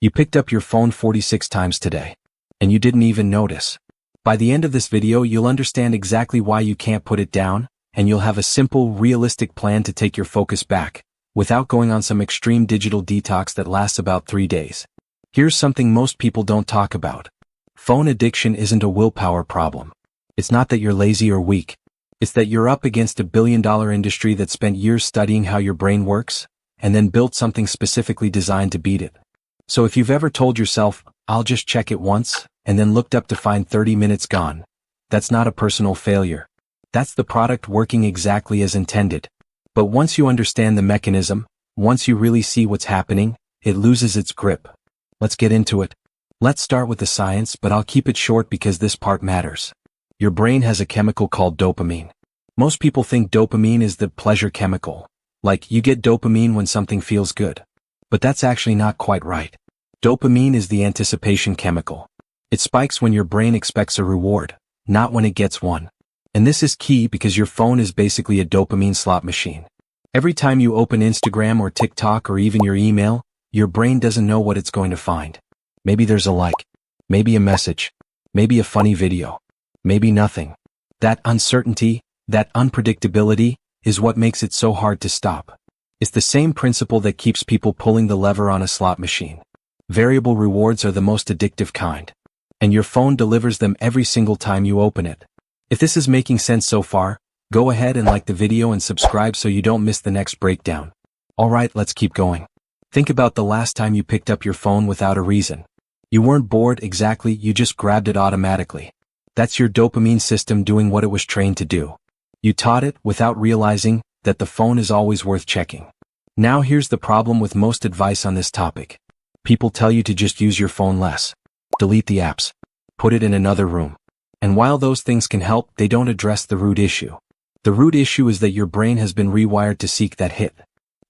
You picked up your phone 46 times today, and you didn't even notice. By the end of this video, you'll understand exactly why you can't put it down, and you'll have a simple, realistic plan to take your focus back, without going on some extreme digital detox that lasts about 3 days. Here's something most people don't talk about. Phone addiction isn't a willpower problem. It's not that you're lazy or weak. It's that you're up against a billion-dollar industry that spent years studying how your brain works, and then built something specifically designed to beat it. So if you've ever told yourself, I'll just check it once, and then looked up to find 30 minutes gone, that's not a personal failure. That's the product working exactly as intended. But once you understand the mechanism, once you really see what's happening, it loses its grip. Let's get into it. Let's start with the science, but I'll keep it short because this part matters. Your brain has a chemical called dopamine. Most people think dopamine is the pleasure chemical. Like, you get dopamine when something feels good. But that's actually not quite right. Dopamine is the anticipation chemical. It spikes when your brain expects a reward, not when it gets one. And this is key because your phone is basically a dopamine slot machine. Every time you open Instagram or TikTok or even your email, your brain doesn't know what it's going to find. Maybe there's a like, maybe a message, maybe a funny video, maybe nothing. That uncertainty, that unpredictability, is what makes it so hard to stop. It's the same principle that keeps people pulling the lever on a slot machine. Variable rewards are the most addictive kind. And your phone delivers them every single time you open it. If this is making sense so far, go ahead and like the video and subscribe so you don't miss the next breakdown. Alright, let's keep going. Think about the last time you picked up your phone without a reason. You weren't bored exactly, you just grabbed it automatically. That's your dopamine system doing what it was trained to do. You taught it, without realizing, that the phone is always worth checking. Now here's the problem with most advice on this topic. People tell you to just use your phone less. Delete the apps. Put it in another room. And while those things can help, they don't address the root issue. The root issue is that your brain has been rewired to seek that hit.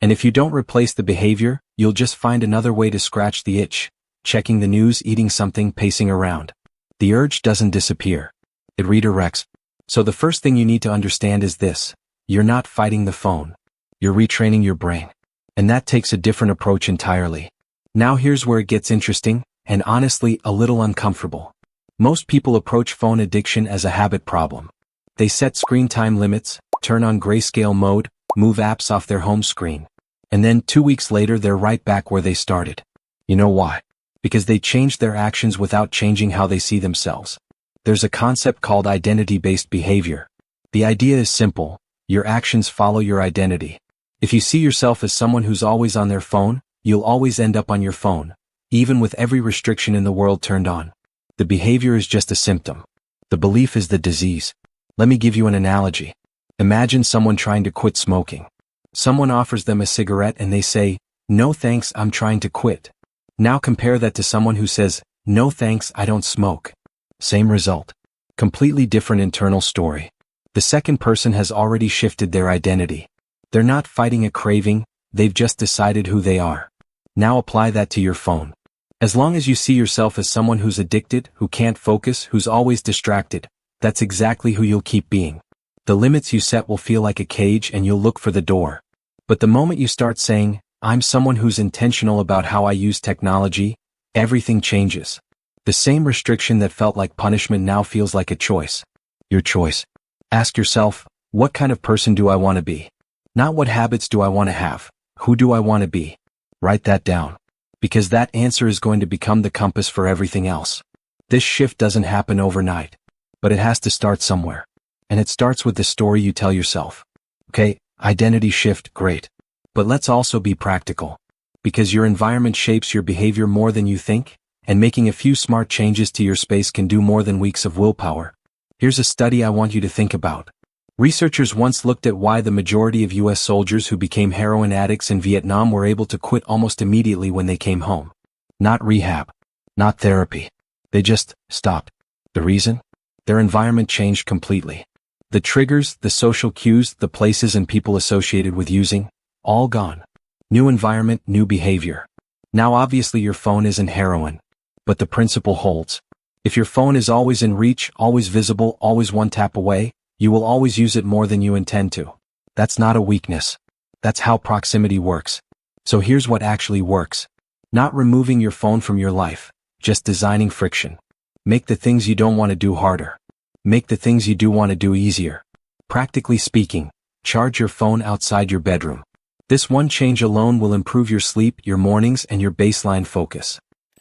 And if you don't replace the behavior, you'll just find another way to scratch the itch. Checking the news, eating something, pacing around. The urge doesn't disappear. It redirects. So the first thing you need to understand is this. You're not fighting the phone. You're retraining your brain. And that takes a different approach entirely. Now here's where it gets interesting, and honestly, a little uncomfortable. Most people approach phone addiction as a habit problem. They set screen time limits, turn on grayscale mode, move apps off their home screen. And then 2 weeks later they're right back where they started. You know why? Because they changed their actions without changing how they see themselves. There's a concept called identity-based behavior. The idea is simple. Your actions follow your identity. If you see yourself as someone who's always on their phone, you'll always end up on your phone, even with every restriction in the world turned on. The behavior is just a symptom. The belief is the disease. Let me give you an analogy. Imagine someone trying to quit smoking. Someone offers them a cigarette and they say, "No thanks, I'm trying to quit." Now compare that to someone who says, "No thanks, I don't smoke." Same result. Completely different internal story. The second person has already shifted their identity. They're not fighting a craving, they've just decided who they are. Now apply that to your phone. As long as you see yourself as someone who's addicted, who can't focus, who's always distracted, that's exactly who you'll keep being. The limits you set will feel like a cage and you'll look for the door. But the moment you start saying, "I'm someone who's intentional about how I use technology," everything changes. The same restriction that felt like punishment now feels like a choice. Your choice. Ask yourself, what kind of person do I want to be? Not what habits do I want to have. Who do I want to be? Write that down. Because that answer is going to become the compass for everything else. This shift doesn't happen overnight. But it has to start somewhere. And it starts with the story you tell yourself. Okay, identity shift, great. But let's also be practical. Because your environment shapes your behavior more than you think, and making a few smart changes to your space can do more than weeks of willpower. Here's a study I want you to think about. Researchers once looked at why the majority of US soldiers who became heroin addicts in Vietnam were able to quit almost immediately when they came home. Not rehab. Not therapy. They just stopped. The reason? Their environment changed completely. The triggers, the social cues, the places and people associated with using, all gone. New environment, new behavior. Now obviously your phone isn't heroin. But the principle holds. If your phone is always in reach, always visible, always one tap away, you will always use it more than you intend to. That's not a weakness. That's how proximity works. So here's what actually works. Not removing your phone from your life, just designing friction. Make the things you don't want to do harder. Make the things you do want to do easier. Practically speaking, charge your phone outside your bedroom. This one change alone will improve your sleep, your mornings, and your baseline focus.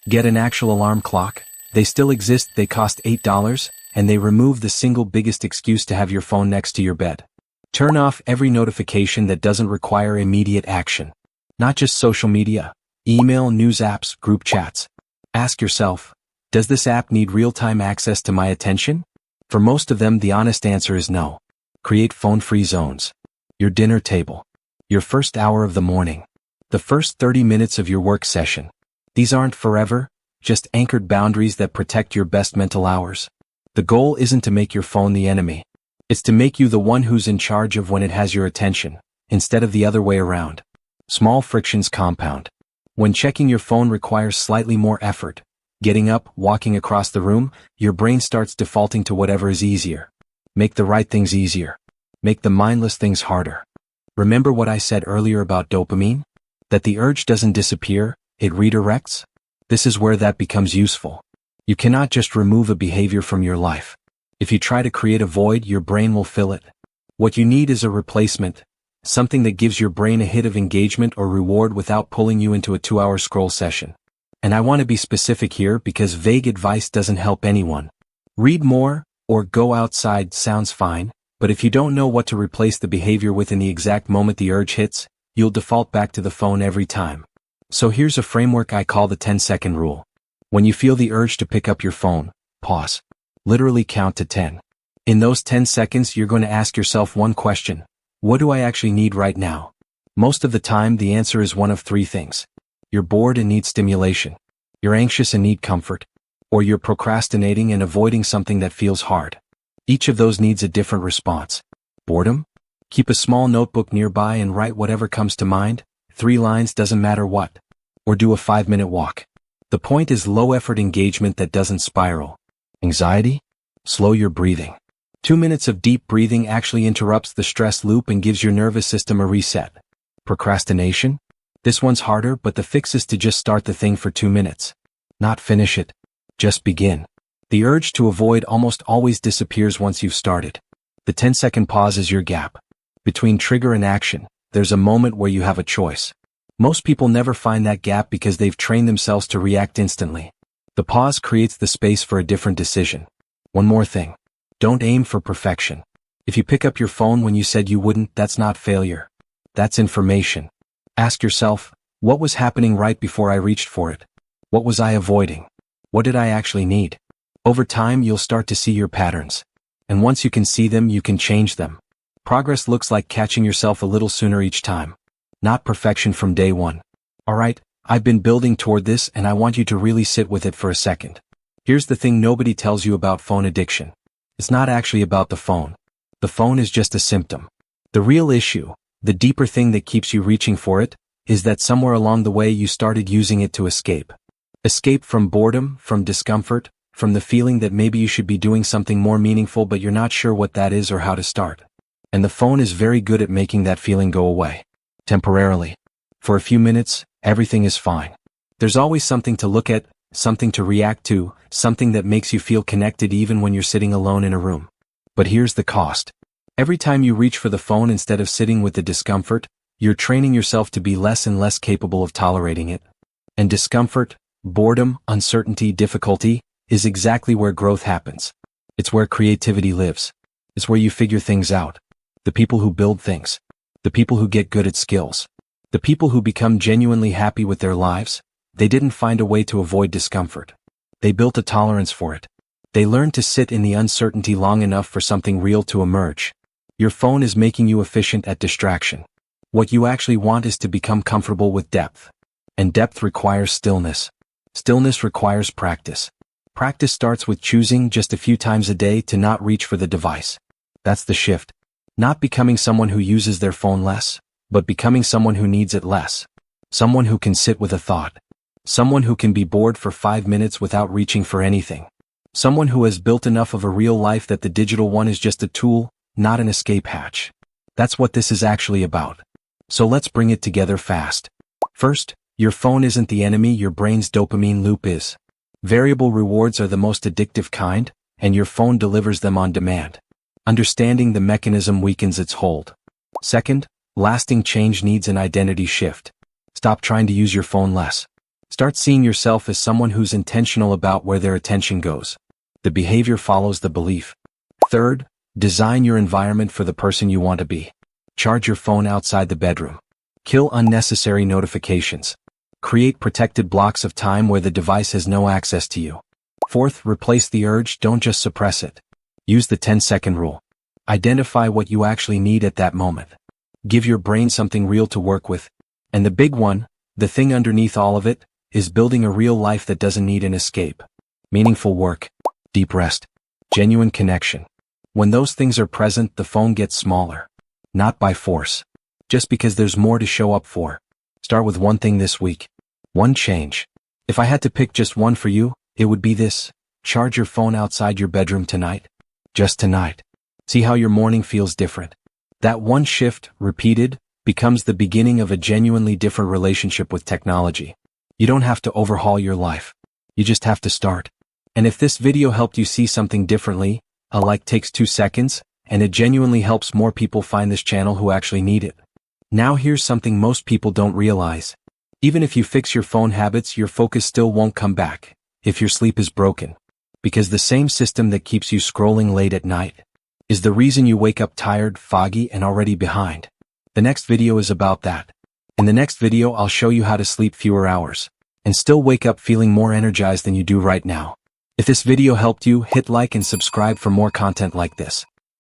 Get an actual alarm clock. They still exist, they cost $8, and they remove the single biggest excuse to have your phone next to your bed. Turn off every notification that doesn't require immediate action. Not just social media, email, news apps, group chats. Ask yourself, does this app need real-time access to my attention? For most of them, the honest answer is no. Create phone-free zones. Your dinner table. Your first hour of the morning. The first 30 minutes of your work session. These aren't forever, just anchored boundaries that protect your best mental hours. The goal isn't to make your phone the enemy. It's to make you the one who's in charge of when it has your attention, instead of the other way around. Small frictions compound. When checking your phone requires slightly more effort, getting up, walking across the room, your brain starts defaulting to whatever is easier. Make the right things easier. Make the mindless things harder. Remember what I said earlier about dopamine? That the urge doesn't disappear, it redirects? This is where that becomes useful. You cannot just remove a behavior from your life. If you try to create a void, your brain will fill it. What you need is a replacement, something that gives your brain a hit of engagement or reward without pulling you into a 2-hour scroll session. And I want to be specific here because vague advice doesn't help anyone. Read more, or go outside sounds fine, but if you don't know what to replace the behavior with in the exact moment the urge hits, you'll default back to the phone every time. So here's a framework I call the 10-second rule. When you feel the urge to pick up your phone, pause. Literally count to 10. In those 10 seconds, you're going to ask yourself one question. What do I actually need right now? Most of the time, the answer is one of 3 things. You're bored and need stimulation. You're anxious and need comfort. Or you're procrastinating and avoiding something that feels hard. Each of those needs a different response. Boredom? Keep a small notebook nearby and write whatever comes to mind. 3 lines, doesn't matter what. Or do a 5-minute walk. The point is low-effort engagement that doesn't spiral. Anxiety? Slow your breathing. 2 minutes of deep breathing actually interrupts the stress loop and gives your nervous system a reset. Procrastination? This one's harder, but the fix is to just start the thing for 2 minutes. Not finish it. Just begin. The urge to avoid almost always disappears once you've started. The 10-second pause is your gap. Between trigger and action, there's a moment where you have a choice. Most people never find that gap because they've trained themselves to react instantly. The pause creates the space for a different decision. One more thing. Don't aim for perfection. If you pick up your phone when you said you wouldn't, that's not failure. That's information. Ask yourself, what was happening right before I reached for it? What was I avoiding? What did I actually need? Over time, you'll start to see your patterns. And once you can see them, you can change them. Progress looks like catching yourself a little sooner each time. Not perfection from day one. Alright, I've been building toward this and I want you to really sit with it for a second. Here's the thing nobody tells you about phone addiction. It's not actually about the phone. The phone is just a symptom. The real issue, the deeper thing that keeps you reaching for it, is that somewhere along the way you started using it to escape. Escape from boredom, from discomfort, from the feeling that maybe you should be doing something more meaningful but you're not sure what that is or how to start. And the phone is very good at making that feeling go away. Temporarily. For a few minutes, everything is fine. There's always something to look at, something to react to, something that makes you feel connected even when you're sitting alone in a room. But here's the cost. Every time you reach for the phone instead of sitting with the discomfort, you're training yourself to be less and less capable of tolerating it. And discomfort, boredom, uncertainty, difficulty, is exactly where growth happens. It's where creativity lives. It's where you figure things out. The people who build things. The people who get good at skills. The people who become genuinely happy with their lives, they didn't find a way to avoid discomfort. They built a tolerance for it. They learned to sit in the uncertainty long enough for something real to emerge. Your phone is making you efficient at distraction. What you actually want is to become comfortable with depth. And depth requires stillness. Stillness requires practice. Practice starts with choosing just a few times a day to not reach for the device. That's the shift. Not becoming someone who uses their phone less, but becoming someone who needs it less. Someone who can sit with a thought. Someone who can be bored for 5 minutes without reaching for anything. Someone who has built enough of a real life that the digital one is just a tool, not an escape hatch. That's what this is actually about. So let's bring it together fast. First, Your phone isn't the enemy, your brain's dopamine loop is. Variable rewards are the most addictive kind, and your phone delivers them on demand. Understanding the mechanism weakens its hold. Second, lasting change needs an identity shift. Stop trying to use your phone less. Start seeing yourself as someone who's intentional about where their attention goes. The behavior follows the belief. Third, design your environment for the person you want to be. Charge your phone outside the bedroom. Kill unnecessary notifications. Create protected blocks of time where the device has no access to you. Fourth, replace the urge, don't just suppress it. Use the 10-second rule. Identify what you actually need at that moment. Give your brain something real to work with. And the big one, the thing underneath all of it, is building a real life that doesn't need an escape. Meaningful work, deep rest, genuine connection. When those things are present, the phone gets smaller. Not by force. Just because there's more to show up for. Start with one thing this week. One change. If I had to pick just one for you, it would be this. Charge your phone outside your bedroom tonight. Just tonight. See how your morning feels different. That one shift, repeated, becomes the beginning of a genuinely different relationship with technology. You don't have to overhaul your life. You just have to start. And if this video helped you see something differently, a like takes 2 seconds, and it genuinely helps more people find this channel who actually need it. Now here's something most people don't realize. Even if you fix your phone habits, your focus still won't come back, if your sleep is broken. Because the same system that keeps you scrolling late at night is the reason you wake up tired, foggy, and already behind. The next video is about that. In the next video, I'll show you how to sleep fewer hours and still wake up feeling more energized than you do right now. If this video helped you, hit like and subscribe for more content like this.